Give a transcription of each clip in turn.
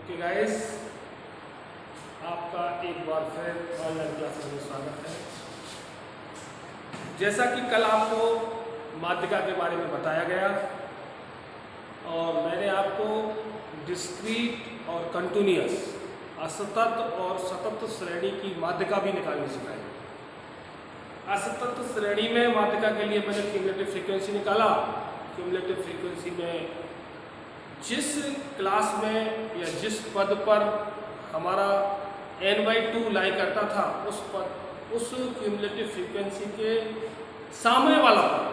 Okay guys, आपका एक बार फिर ऑनलाइन क्लासेस में स्वागत है। जैसा कि कल आपको माध्यिका के बारे में बताया गया और मैंने आपको डिस्क्रीट और कंटिन्यूअस असतत और सतत श्रेणी की माध्यिका भी निकालनी सिखाई। असतत श्रेणी में माध्यिका के लिए मैंने क्यूमुलेटिव फ्रीक्वेंसी निकाला। क्यूमुलेटिव फ्रीक्वेंसी में जिस क्लास में या जिस पद पर हमारा n/2 लाई करता था उस क्यूमुलेटिव फ्रीक्वेंसी के सामने वाला पद,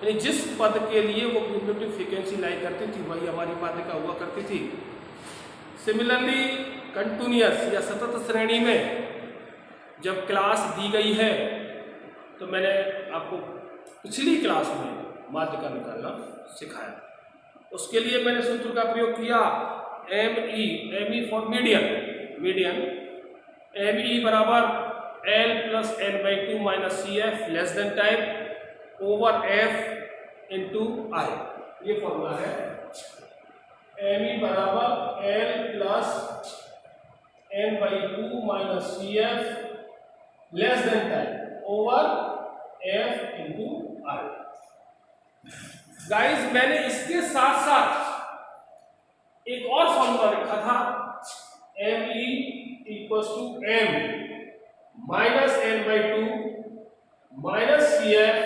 यानी जिस पद के लिए वो क्यूमुलेटिव फ्रीक्वेंसी लाई करती थी वही हमारी माध्यिका हुआ करती थी। सिमिलरली कंटिन्यूअस या सतत श्रेणी में जब क्लास दी गई है तो मैंने आपको पिछली क्लास में माध्यिका निकालना सिखाया। उसके लिए मैंने सूत्र का प्रयोग किया ME फॉर मीडियन ME बराबर L plus n/2 minus CF less then time over F into I। ये फॉर्मूला है। ME बराबर L plus n/2 minus CF less then time over F into I। Guys, मैंने इसके साथ साथ एक और फॉर्मूला लिखा था ME equals to M minus n/2 minus CF।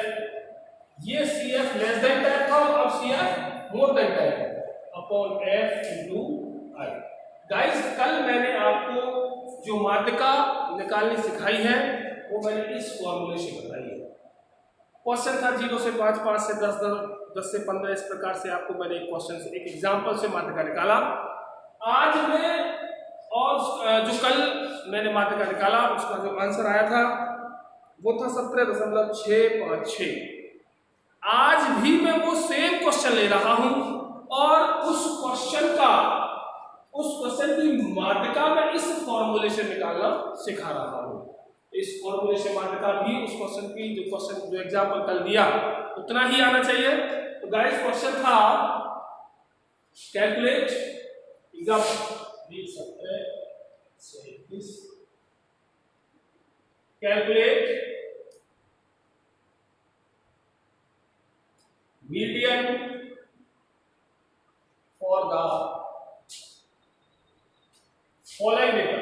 ये CF लेस देन टाइप था और अब CF more than type upon F into I। Guys, कल मैंने आपको जो माध्यिका निकालनी सिखाई है वो मैंने इस फॉर्मूले से बताई है। क्वेश्चन था 0 से 5, 5 से 10, 10 से 15, इस प्रकार से आपको मैंने एक क्वेश्चन से एक एग्जांपल से माध्यिका निकाला। आज मैं और जो कल मैंने माध्यिका निकाला उसका जो आंसर आया था वो था 17.656। आज भी मैं वो सेम क्वेश्चन ले रहा हूं और उस क्वेश्चन की माध्यिका मैं इस फॉर्मूले से निकालना सिखा रहा हूं। इस फॉर्मूले से माध्यिका भी उस क्वेश्चन की जो एग्जांपल कल दिया उतना ही आना चाहिए। तो गाइस, क्वेश्चन था calculate calculate median for the following data.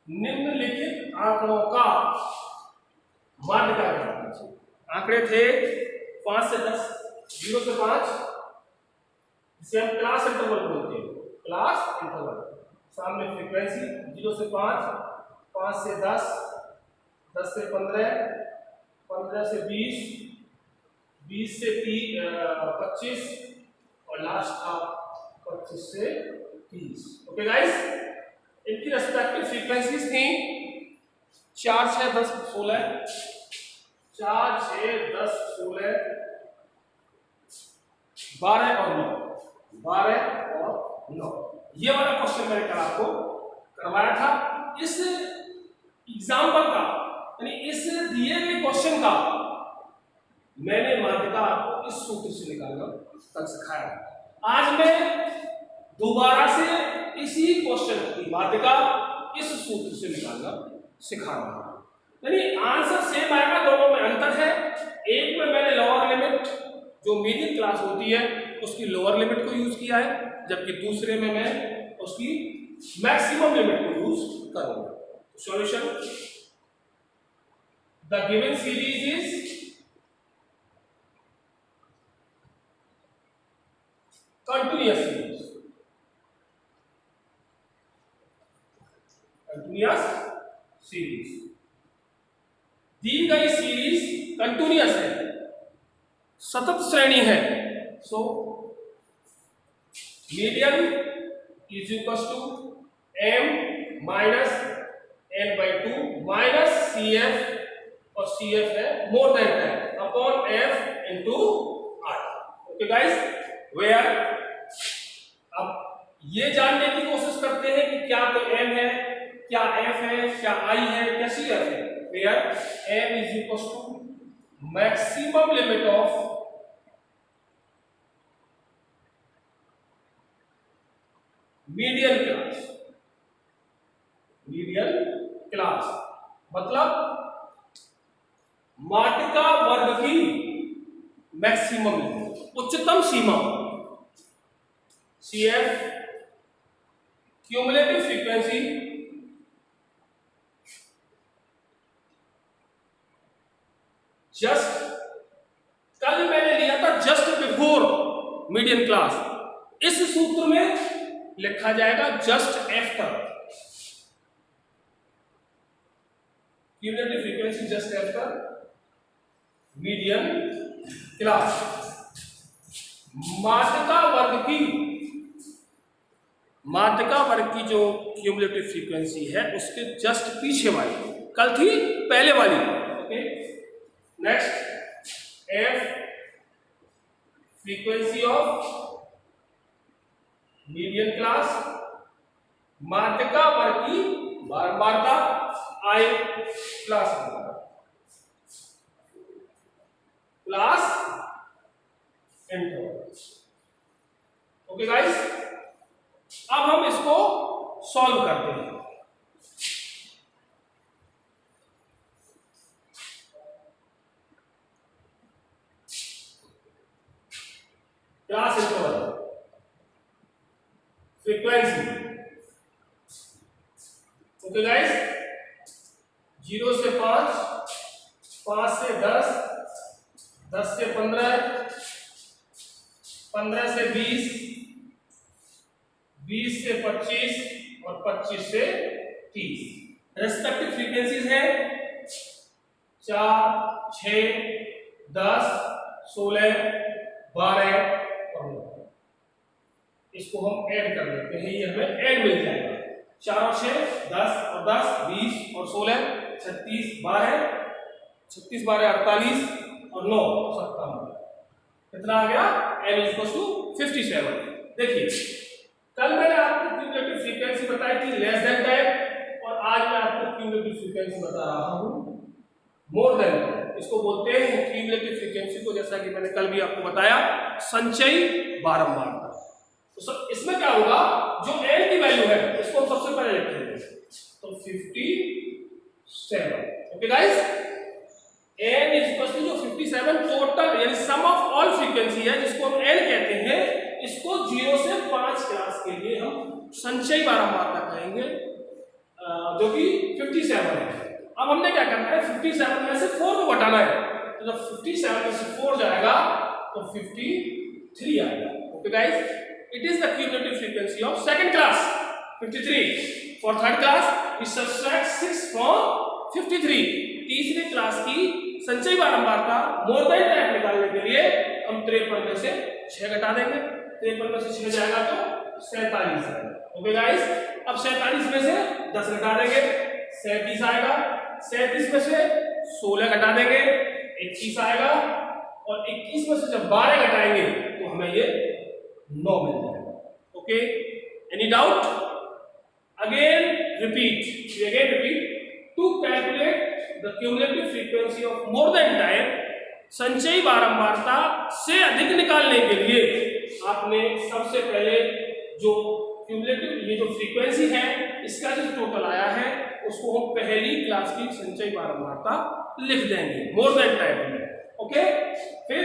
निम्नलिखित आंकड़ों का माध्यिका करना चाहिए। आंकड़े थे 5 से 10, 0 से 5, जिसे हम क्लास इंटरवल बोलते हैं। क्लास इंटरवल सामने फ्रीक्वेंसी 0 से 5, 5 से 10, 10 से 15, 15 से 20, 20 से 25 और लास्ट का 25 से 30। ओके गाइस, इनकी रेस्पेक्टिव फ्रीक्वेंसीज थी 4, 6, 10, 16, 4, 6, 10, 16, 12 और 9, 12 और 9। ये वाला क्वेश्चन मैंने कल आपको करवाया था। इस एग्जाम्पल का यानी इस दिए गए क्वेश्चन का मैंने माध्यिका आपको इस सूत्र से निकालना तक सिखाया। आज मैं दोबारा से इसी क्वेश्चन की माध्यिका इस सूत्र से निकालना सिखा रहा हूं। यानी आंसर सेम आएगा, दोनों में अंतर है। एक में मैंने लोअर लिमिट जो मीडियन क्लास होती है उसकी लोअर लिमिट को यूज किया है, जबकि दूसरे में मैं उसकी मैक्सिमम लिमिट को यूज करूंगा। Solution, the given series is continuous series. Continuous series दी गई सीरीज कंटिन्यूअस है, सतत श्रेणी है। So median is equal to M minus n/2 minus CF और CF है more than 10 upon F into I। Okay guys, where अब ये जानने की कोशिश करते हैं कि क्या तो M है, क्या F है, क्या I है, क्या CF है। Where M is equal to maximum limit of median class, median class मतलब माध्यिका वर्ग की मैक्सिमम उच्चतम सीमा, CF क्यूमुलेटिव फ्रीक्वेंसी जस्ट, कल मैंने लिया था जस्ट बिफोर मीडियन क्लास, इस सूत्र में लिखा जाएगा just after, cumulative frequency just after median class. माध्यिका वर्ग की जो क्यूमुलेटिव फ्रीक्वेंसी है उसके जस्ट पीछे वाली, कल थी पहले वाली। Okay, next F frequency of median class, माध्यिका वर्ग की बारंबारता आई प्लस इंटरवल। ओके गाइस, अब हम इसको सॉल्व करते हैं। Class interval frequency, okay guys, 0 से 5, 5 से 10, 10 से 15, 15 से 20, 20 से 25 और 25 से 30। रेस्पेक्टिव फ्रीक्वेंसीज है 4, 6, 10, 16, 12 और 9। इसको हम ऐड कर लेते हैं, ये हमें ऐड मिल जाएगा। 4 और 6 10 और 10 20 और 16 36 12, 36 12 48 और 9 57। कितना आ गया? n equals to 57। देखिए, कल मैंने आपको क्यूमुलेटिव फ्रीक्वेंसी बताई थी लेस देन 10, और आज मैं आपको क्यूमुलेटिव फ्रीक्वेंसी बता रहा हूं मोर देन 10। इसको बोलते हैं क्यूमुलेटिव फ्रीक्वेंसी को, जैसा कि मैंने कल भी आपको बताया, संचयी बारंबारता। तो इसमें क्या होगा, जो n की वैल्यू है इसको हम सबसे पहले लिखेंगे, तो 57। Okay guys, n equals to जो 57 टोटल यानी सम ऑफ ऑल फ्रीक्वेंसी है, जिसको हम n कहते हैं, इसको 0 से 5 क्लास के लिए हम संचयी बारंबारता कहेंगे, जो कि 57 है। अब हमने क्या करना है, 57 में से 4 को घटाना है, तो जब 57 में से 4 जाएगा तो 53 आएगा। Okay guys, it is the cumulative frequency of second class 53। For third class we subtract 6 from 53। तीसरी क्लास की संचयी बारंबारता मोर देन 10 निकालने के लिए हम 53 में से 6 घटा देंगे। 53 में से 6 जाएगा तो 47 आएगा। ओके गाइस, अब 47 में से 10 घटा देंगे, 37 आएगा। 37 में से 16 घटा देंगे, 21 आएगा। और 21 में से जब 12 घटाएंगे तो हमें ये 9 मिल जाएगा। Okay, any doubt? Again repeat to calculate the cumulative frequency of more than 10, संचयी बारंबारता से अधिक निकालने के लिए आपने सबसे पहले जो क्यूमुलेटिव ये जो फ्रीक्वेंसी है इसका जो टोटल आया है उसको हम पहली क्लास की संचयी बारंबारता लिख देंगे मोर देन 10 में। ओके, फिर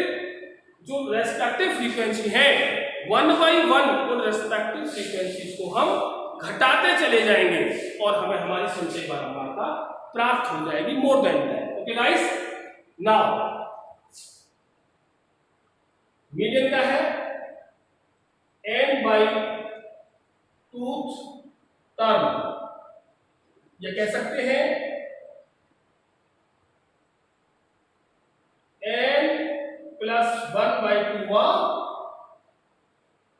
जो रेस्पेक्टिव फ्रीक्वेंसी है 1 बाई 1 उन रेस्पेक्टिव फ्रीक्वेंसीज को हम घटाते चले जाएंगे और हमें हमारी संचयी बारंबारता प्राप्त हो जाएगी मोर than 10। Okay guys, now median क्या है, n बाई टूथ टर्म, ये कह सकते हैं n प्लस 1 बाई 2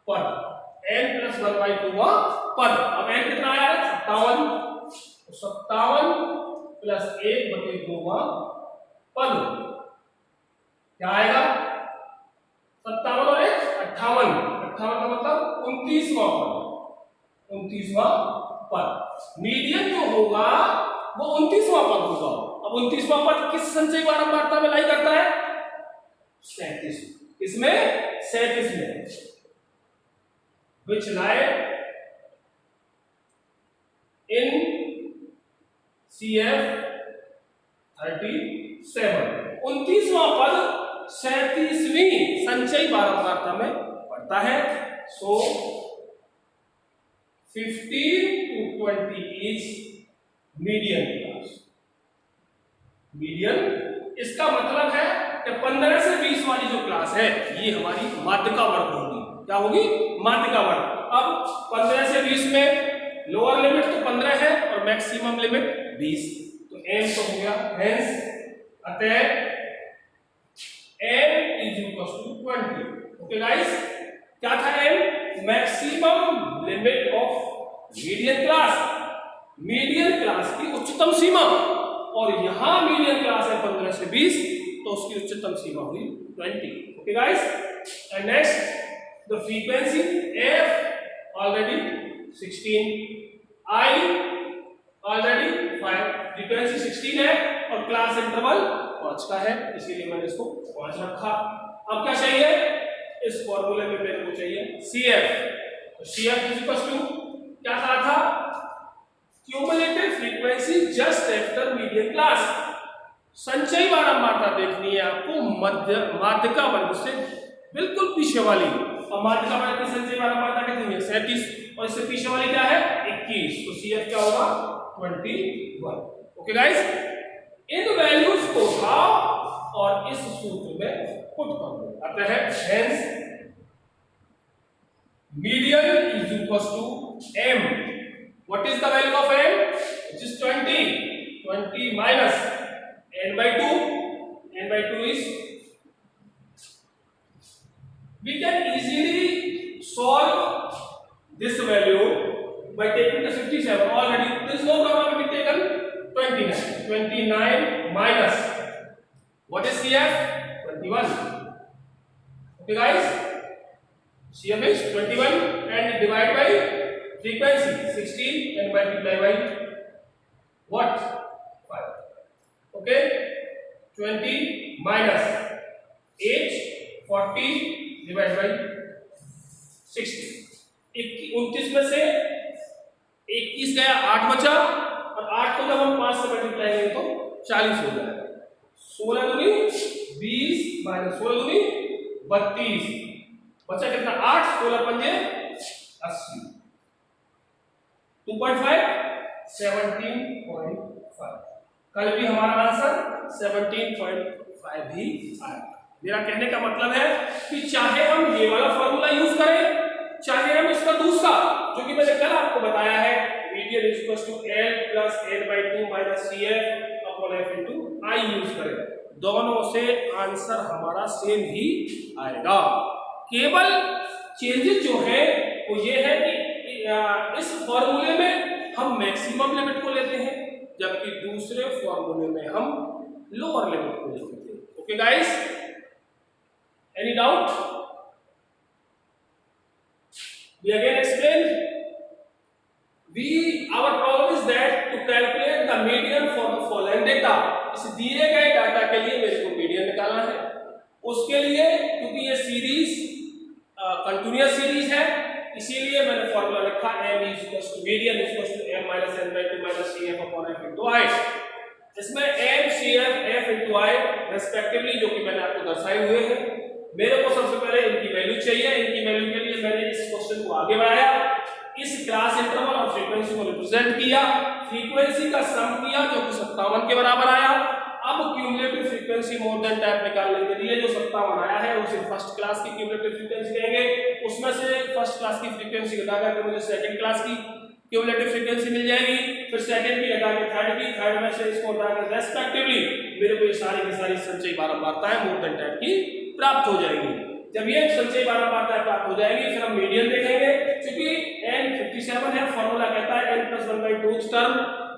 पर, n प्लस 1 बाई 2 पर। अब n कितना आया है? 57। 57 प्लस 1/2 पर क्या आएगा? 57 और 1 58। 58 का मतलब 29वां पद। 29वां पद मीडियन जो होगा वो 29वां पद होगा। अब 29वां पद किस संचयी बारंबारता में लाई करता है? 37। इसमें 37 में, which lie इन CF37। 29वां पद 37वीं संचयी बारंबारता में पड़ता है। सो 15 to 20 is median class. Median इसका मतलब है कि 15 से 20 वाली जो क्लास है ये हमारी माध्यिका वर्ग होगी। क्या होगी? माध्यिका वर्ग। अब 15 से 20 में लोअर लिमिट तो 15 है और मैक्सिमम लिमिट 20, तो m तो हो गया। हेंस अतः m is equal to 20। Okay guys, क्या था m? Maximum limit of median class, median class की उच्चतम सीमा। और यहां मीडियन क्लास है 15 से 20, तो उसकी उच्चतम सीमा हुई 20। Okay guys, and next the frequency f already 16, I already 5, frequency 16 है और क्लास इंटरवल 5 का है, इसीलिए मैंने इसको 5 रखा। अब क्या चाहिए? इस फॉर्मूले में मेरे को चाहिए CF। तो CF इज इक्वल टू क्या था? Cumulative frequency just after median class. संचयी बारंबारता देखनी है आपको माध्यिका वर्ग से बिल्कुल पीछे वाली। और माध्यिका वर्ग की संचयी बारंबारता कितनी है? 37, और इससे पीछे वाली क्या है? 21। तो CF क्या होगा? 21। ओके गाइस, इन वैल्यूज को उठाओ और इस सूत्र में पुट करो। अतः hence median is equal to m। What is the value of m? Which is 20. 20 minus n by 2. n by 2 is, we can easily solve this value by taking the 57. Already there is no problem. We taken 29. 29 minus what is CF? 21. Okay guys, CF is 21 and divide by frequency 16 and multiply by what? 5. Okay, 20 minus 8, 40 divided by 60। 29 में से 21 गया, 8 बचा, और 8 को जब हम 5 से multiply करेंगे तो 40 हो जाएगा। 16 दूनी 20 माइनस 16 दूनी 32, बचा कितना? 8, 16 पंजे 80, 2.5 17.5। कल भी हमारा आंसर 17.5 ही आया। मेरा कहने का मतलब है कि चाहे हम ये वाला फॉर्मूला यूज करें, चाहे हम इसका दूसरा जो कि मैंने कल आपको बताया है, median is equal to l plus n/2 minus CF upon f into I use करें, दोनों से आंसर हमारा सेम ही आएगा। केवल चेंजेस जो है वो ये है कि इस फॉर्मूले में हम मैक्सिमम लिमिट को लेते हैं, जबकि दूसरे फॉर्मूले में हम लोअर लिमिट को लेते थे। Okay guys, any doubt? We again explain. Our problem is that to calculate the median for the following data. इस दिए गए डाटा के लिए मेरे को मीडियन निकालना है। उसके लिए क्योंकि ये सीरीज कंटिन्यूअस सीरीज है, इसीलिए मैंने फॉर्मूला रखा m is equal to median is equal to m minus n/2 minus CF upon f into I। इसमें m, CF, f into I respectively जो कि मैंने आपको दर्शाए हुए हैं। मेरे को सबसे पहले इनकी वैल्यू चाहिए। इनकी वैल्यू के लिए मैंने इस क्वेश्चन को आगे बढ़ाया, इस क्लास इंटरवल और फ्रीक्वेंसी को रिप्रेजेंट किया, फ्रीक्वेंसी का सम किया जो कि 57 के बराबर आया। अब क्यूमुलेटिव फ्रीक्वेंसी मोर देन टाइप निकालने के लिए जो 57 आया है उसे फर्स्ट क्लास की क्यूमुलेटिव फ्रीक्वेंसी कहेंगे। उसमें से फर्स्ट क्लास की फ्रीक्वेंसी घटा करके मुझे सेकंड क्लास की क्यूमुलेटिव फ्रीक्वेंसी मिल जाएगी, फिर सेकंड की घटा के थर्ड की, थर्ड में से इसको घटा के रेस्पेक्टिवली मेरे को ये सारी की सारी संचयी बारंबारताएं मोर देन टाइप की प्राप्त हो जाएगी। जब ये संचयी बारंबारताएं प्राप्त हो जाएगी फिर हम मीडियन देखेंगे। क्योंकि n 57 है, फॉर्मूला कहता है n + 1/2 टर्म,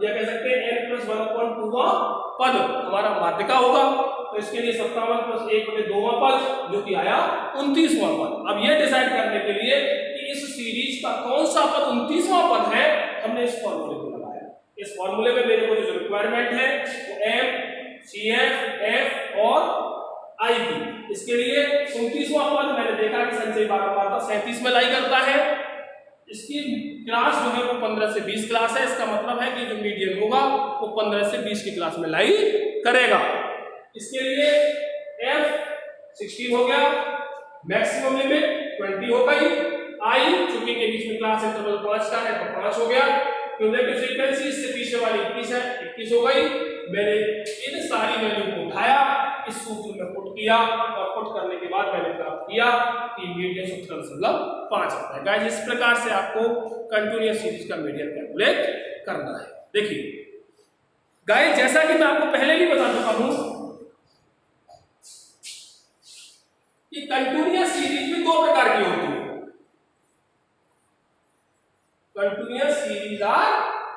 या कह सकते हैं n + 1/2 पद हमारा माध्यिका होगा। तो इसके लिए 57 + 1/2 पद जो कि आया 29वां पद। अब ये डिसाइड करने के लिए कि इस सीरीज का कौन सा पद 29वां पद है, हमने इस फॉर्मूले को लगाया। इस फॉर्मूले में मेरे को जो रिक्वायरमेंट है वो m, CF, f और I की। इसके लिए 29वां पद मैंने देखा कि संचयी बारंबारता 37 में लाई करता है, इसकी क्लास जो है वो 15 से 20 क्लास है। इसका मतलब है कि जो मीडियन होगा वो 15 से 20 की क्लास में लाई करेगा। इसके लिए F 16 हो गया, मैक्सिमम लिमिट 20 हो गई, I चूंकि के बीच में क्लास इंटरवल 5 का है तो 5 हो गया, क्यूमुलेटिव फ्रीक्वेंसी इससे पीछे वाली 21 है, 21 हो गई। मैंने इन सारी वैल्यू को उठाया, इस सूत्र में पुट किया और पुट करने के बाद मैंने प्राप्त किया कि मीडियन 17.5 आता है। गाइस इस प्रकार से आपको कंटीन्यूअस सीरीज का मीडियन कैलकुलेट करना है। देखिए गाइस जैसा कि मैं आपको पहले भी बता चुका हूं कि कंटीन्यूअस सीरीज भी दो प्रकार की होती है। Continuous series are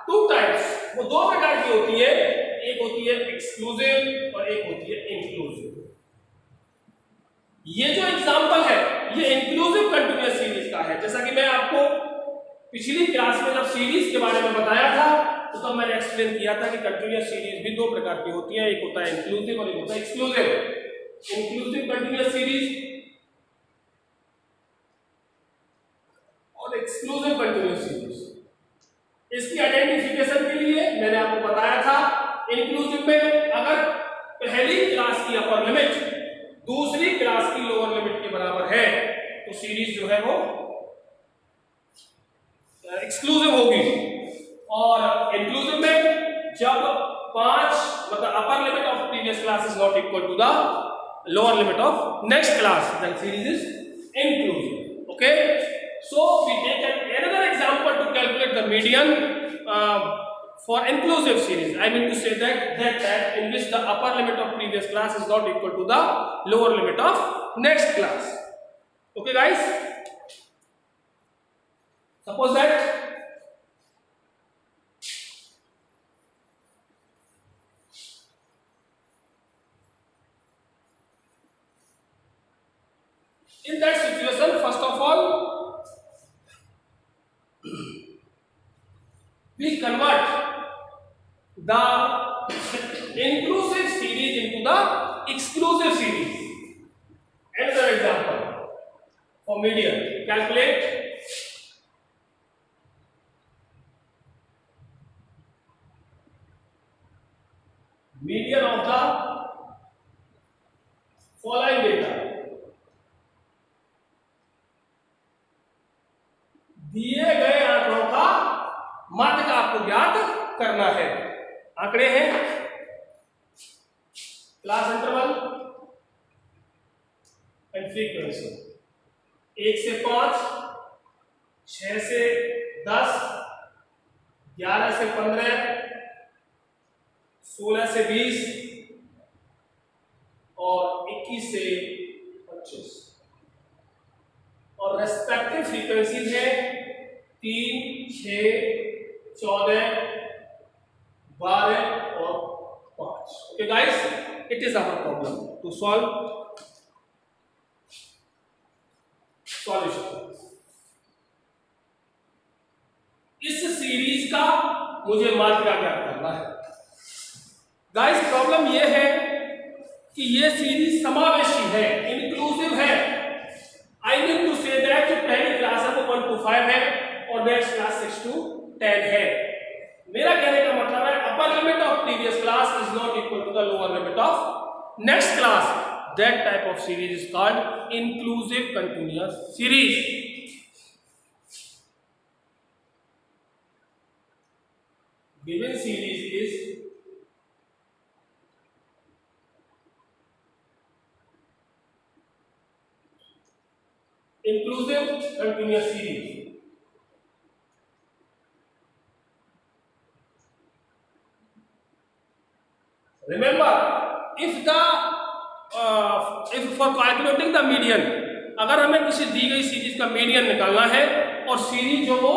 two types, वो दो प्रकार की होती है, एक होती है एक्सक्लूसिव और एक होती है इंक्लूसिव। ये जो एग्जांपल है ये इंक्लूसिव कंटीन्यूअस सीरीज का है। जैसा कि मैं आपको पिछली क्लास में जब सीरीज के बारे में बताया था तो तब मैंने एक्सप्लेन किया था कि कंटीन्यूअस सीरीज भी दो प्रकार की होती है, एक होता है इंक्लूसिव और एक होता है एक्सक्लूसिव। इंक्लूसिव कंटीन्यूअस सीरीज और एक्सक्लूसिव कंटीन्यूअस सीरीज, इसकी आइडेंटिफिकेशन के लिए मैंने आपको बताया था इंक्लूसिव में अगर पहली क्लास की अपर लिमिट दूसरी क्लास की लोअर लिमिट के बराबर है तो सीरीज जो है वो एक्सक्लूसिव होगी। और इंक्लूसिव में जब 5 मतलब upper limit of previous class is not equal to the lower limit of next class then series is inclusive. Okay, so we take another example to calculate the median for inclusive series. I mean to say that in which the upper limit of previous class is not equal to the lower limit of next class. Okay guys, suppose that in that situation, first of all we convert the inclusive series into the exclusive series. Another example for median, calculate median of the following data. दिए गए आंकड़ों का माध्य का आपको ज्ञात करना है। आंकड़े हैं क्लास इंटरवल एंड फ्रीक्वेंसी 1 से 5, 6 से 10, 11 से 15, 16 से 20 और 21 से 25 और रेस्पेक्टिव फ्रीक्वेंसीज है 3, 6, 14, 12 और 5। Okay guys, it is our problem to solve solution. इस सीरीज का मुझे मात्रा ज्ञात करना है। गाइस प्रॉब्लम यह है कि यह सीरीज समावेशी है, इंक्लूसिव है। I mean to say that जो पहली क्लास है वो 1 to 5 है और नेक्स्ट क्लास 6 to 10 है। मेरा कहने का मतलब है upper limit of previous class is not equal to the lower limit of next class. That type of series is called inclusive continuous series. Given series is inclusive continuous series. Remember, if for calculating the median, अगर हमें किसी दी गई series का median निकालना है और series जो वो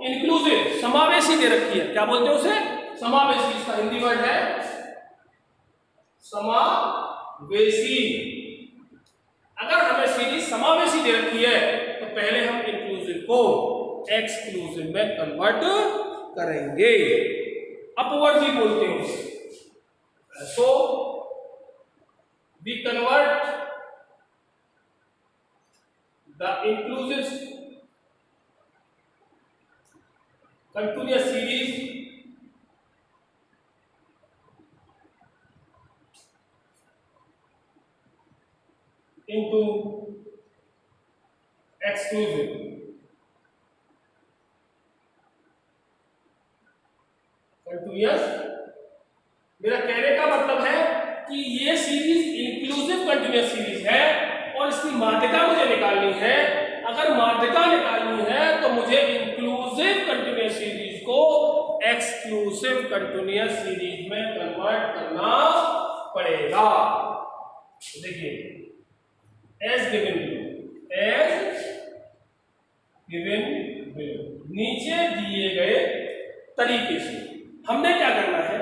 इंक्लूसिव समावेशी दे रखी है, क्या बोलते हैं उसे? समावेशी। इसका हिंदी वर्ड है समावेशी। अगर हमें सीरीज समावेशी दे रखी है तो पहले हम इंक्लूसिव को एक्सक्लूसिव में कन्वर्ट करेंगे, अपवर्ड भी बोलते हैं उसे। So we convert the inclusive continuous series into exclusive. Continuous, मेरा कहने का मतलब है कि ये सीरीज इंक्लूसिव कंटिन्यूअस सीरीज है और इसकी माध्यिका मुझे निकालनी है। अगर माध्यिका निकालनी है तो मुझे इंक्लूसिव कंटिन्यूअस सीरीज को एक्सक्लूसिव कंटिन्यूअस सीरीज में कन्वर्ट करना पड़ेगा। देखिए, एज गिवन बिलो, नीचे दिए गए तरीके से हमने क्या करना है।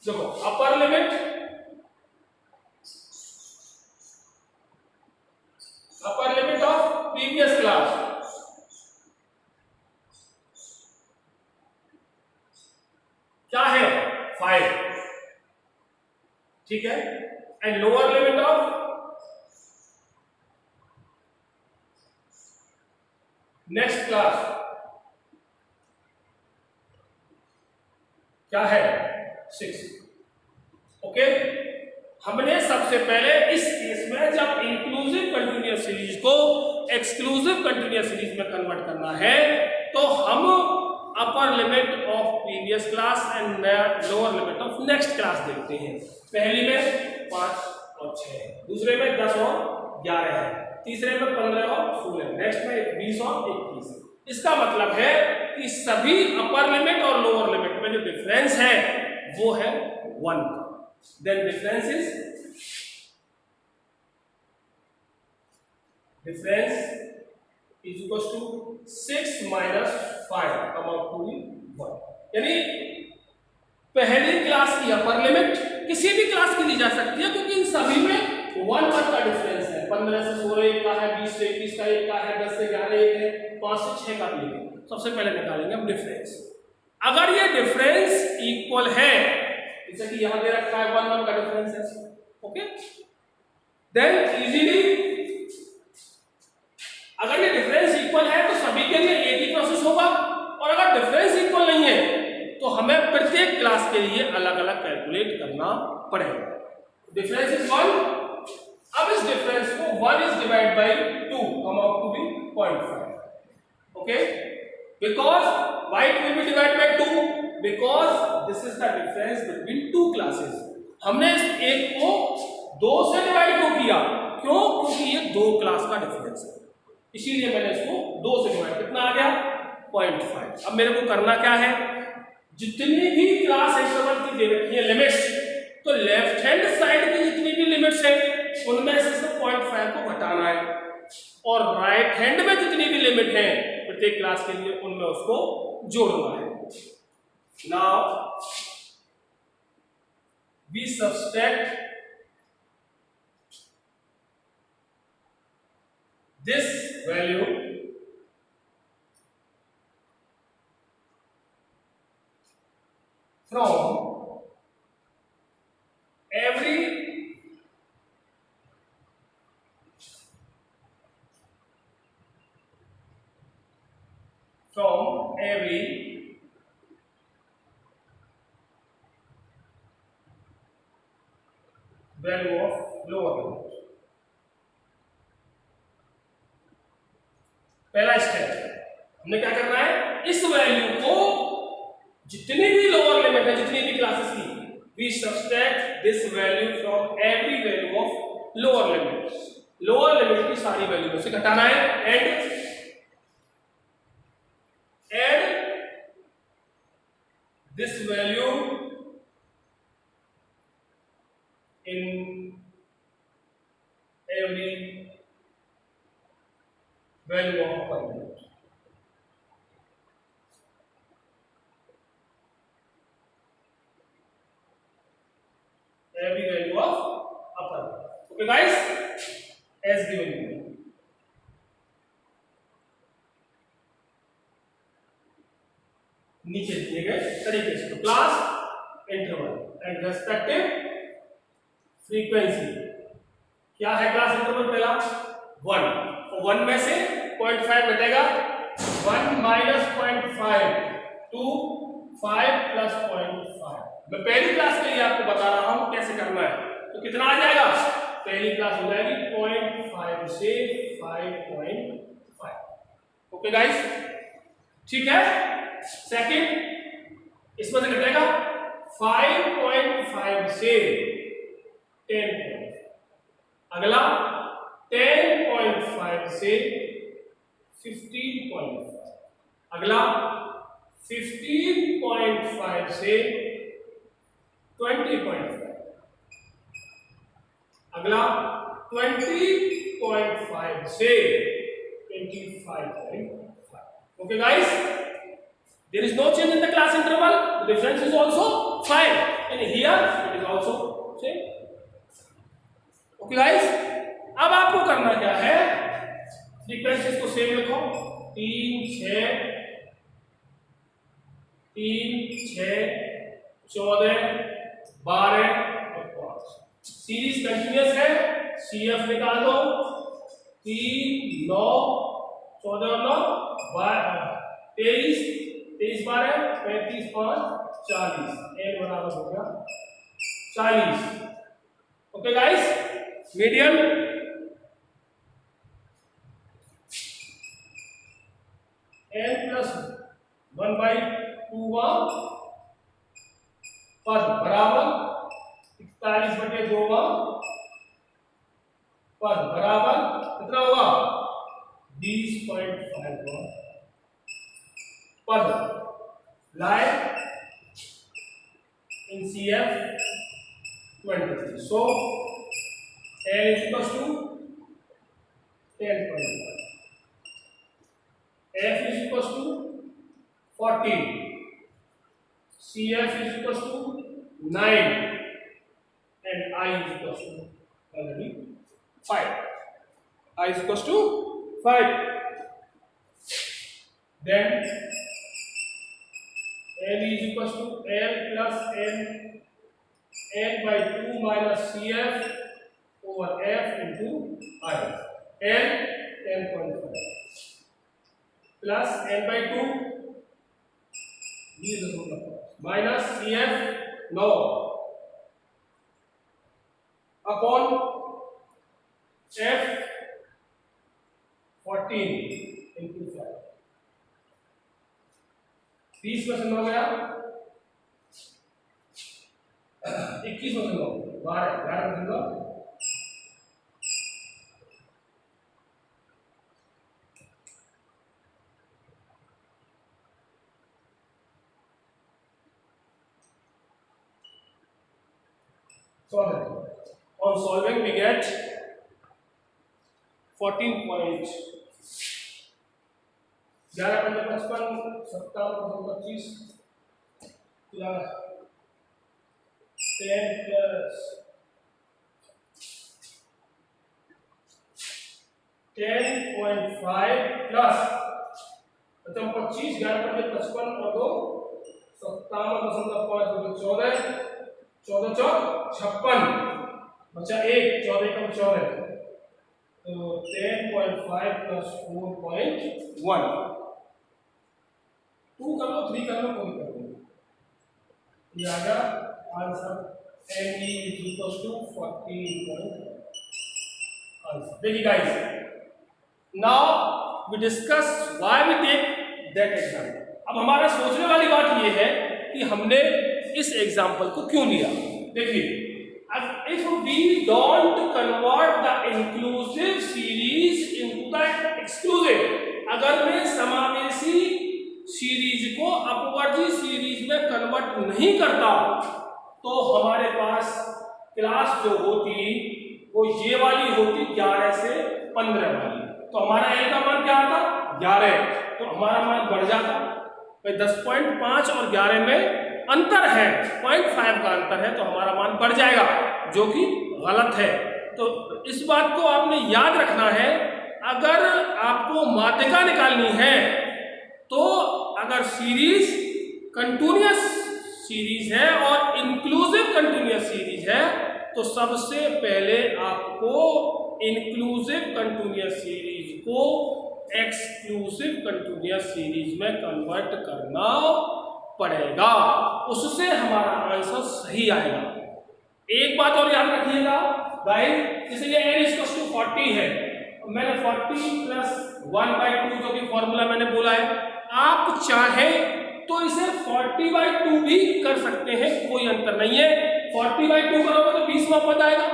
देखो, अपर लिमिट ऑफ प्रीवियस क्लास क्या है 5, ठीक है, and lower limit of next class क्या है 6। ओके, हमने सबसे पहले इस केस में जब इंक्लूसिव कंटिन्यूअस सीरीज को एक्सक्लूसिव कंटिन्यूअस सीरीज में कन्वर्ट करना है तो हम अपर limit of previous class and lower limit of next class देखते हैं। पहली में 5 और 6 है, दूसरे में 10 और 11 है, तीसरे में 15 और 16, नेक्स्ट में 20 और 21। इसका मतलब है कि सभी अपर लिमिट और लोअर लिमिट में जो डिफरेंस है वो है 1। Then difference is equal to 6 minus 5 come out to 1। यानी पहली क्लास की अपर लिमिट किसी भी क्लास की ली जा सकती है क्योंकि इन सभी में 1 का डिफरेंस है। 15 से 16 एक का है, 20 से 21 का एक का है, 10 से 11 एक है, 5 से 6 का भी है। सबसे पहले निकालेंगे हम डिफरेंस। अगर ये डिफरेंस इक्वल है, जैसे कि यहां दे रखा है 1 का डिफरेंस है, ओके, देन इजीली अगर ये डिफरेंस इक्वल है तो सभी के लिए एक ही प्रोसेस होगा, और अगर डिफरेंस इक्वल नहीं है तो हमें प्रत्येक क्लास के लिए अलग अलग कैलकुलेट करना पड़ेगा। Difference is 1। अब इस डिफरेंस को 1 is divide by 2 come out to be 0.5। Okay, because why it will be divide by 2, because this is the difference between two classes. हमने इस एक को 2 से डिवाइड क्यों किया? क्यों? क्योंकि ये 2 क्लास का डिफरेंस है, इसीलिए मैंने इसको 2 से डिवाइड। कितना आ गया? 0.5। अब मेरे को करना क्या है, जितनी भी क्लास इंटरवल की दे रखी है लिमिट्स, तो लेफ्ट हैंड साइड की जितनी भी लिमिट्स है उनमें से 0.5 को घटाना है, और राइट हैंड में जितनी भी लिमिट है प्रत्येक क्लास के लिए उनमें उसको जोड़ना है। Now we subtract this value from every value of lower limit। पहला स्टेप हमने क्या करना है, इस वैल्यू को जितनी भी लोअर लिमिट है, जितनी भी क्लासेस की, we subtract this value from every value of lower limit. Lower limit की सारी वैल्यू में से घटाना है, and this value in every value of upper limit. Every value of upper. Okay guys, as given नीचे दिए गए तरीके से। तो class interval and respective frequency क्या है? क्लास इंटरवल पहला 1, 1 में से 0.5 घटेगा, 1 माइनस 0.5 टू 5 प्लस 0.5। मैं पहली क्लास के लिए आपको बता रहा हूं कैसे करना है। तो कितना आ जाएगा? पहली क्लास हो जाएगी 0.5 से 5.5। ओके गाइस, ठीक है। सेकंड, इसमें से घटेगा 5.5 से 10। अगला 10.5 से 15.5। अगला 15.5 से 20.5। अगला 20.5 से 25.5। Okay guys, there is no change in the class interval. The difference is also 5, and here it is also same. Okay guys, अब आपको करना क्या है? फ्रीक्वेंसीज को सेम लिखो, 3, 6, 14, 12 और 5। सीरीज कंटिन्यूअस है, CF निकाल दो। 3, 9, 14 और 9, 23, 23, 12, 35, 5, 40। n बराबर हो गया 40। Okay guys, medium n plus 1/2 पद बराबर 41/2 पद बराबर कितना होगा? 20.5 पद। लाई इन CF 23। So n is equals to 10.5, F is equals to 14, CF is equals to 9, and I is equals to already 5. I is equals to 5. Then L is equals to L plus N by 2 minus CF over F into I. L 10.5 plus N by 2 minus CF 9 upon F 14 into 5। 20 में से 9 गया, 21 में से 9, 12, 11 में से 9। On solving we get 14 point 11, 55, 57, 25 10 plus 10.5 plus 25, 11, 55 और 2 57.5 14, 14, 56 बचा 1, 14 कम 14, तो 10.5 plus 4.1। 2 कर लो, 3 कर लो, कोई कर लो। ये आ गया answer. NE is equals to 14. Answer देखिए guys, now we discuss why we take that example. अब हमारा सोचने वाली बात ये है कि हमने इस एग्जाम्पल को क्यों लिया। देखिए, if we don't convert the inclusive series into the exclusive, अगर मैं समावेशी सीरीज को अपवर्ती सीरीज में कन्वर्ट नहीं करता तो हमारे पास क्लास जो होती वो ये वाली होती 11 से 15 वाली। तो हमारा n का मान क्या आता? 11। तो हमारा मान बढ़ जाता। 10.5 और 11 में अंतर है, 0.5 का अंतर है, तो हमारा मान बढ़ जाएगा, जो कि गलत है। तो इस बात को आपने याद रखना है। अगर आपको माध्यिका निकालनी है तो अगर सीरीज कंटिन्यूअस सीरीज है और इंक्लूसिव कंटिन्यूअस सीरीज है तो सबसे पहले आपको इंक्लूसिव कंटिन्यूअस सीरीज को एक्सक्लूसिव कंटिन्यूअस सीरीज में कन्वर्ट करना पड़ेगा, उससे हमारा आंसर सही आएगा। एक बात और याद रखिएगा गाइस, जैसे ये n इक्वल्स टू 40 है, मैंने 40 प्लस 1/2 जो कि फॉर्मूला मैंने बोला है, आप चाहे तो इसे 40/2 भी कर सकते हैं, कोई अंतर नहीं है। 40/2 करोगे तो 20वां पद आएगा,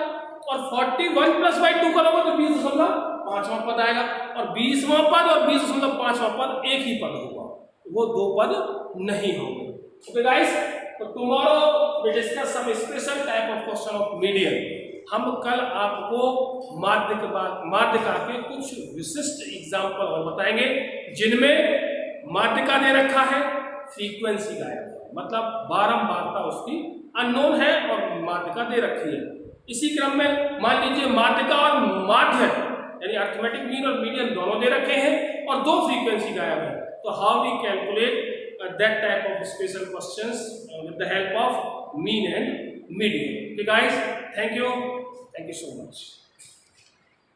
और 41 प्लस 2 करोगे तो 20.5वां पद आएगा, और 20वां पद और 20.5वां पद एक ही पद होगा, वो दो पद नहीं होंगे। ओके गाइस, तो tomorrow we discuss some special type of question of median. हम कल आपको माध्यिका के कुछ विशिष्ट एग्जाम्पल और बताएंगे, जिनमें माध्यिका दे रखा है, फ्रीक्वेंसी गायब है, मतलब बारंबारता उसकी अननोन है और माध्यिका दे रखी है। इसी क्रम में मान लीजिए माध्यिका और माध्य यानी अर्थमेटिक मीन और मीडियन दोनों दे रखे हैं और दो फ्रीक्वेंसी गायब है, तो how we calculate that type of special questions with the help of mean and median. Okay guys, thank you so much.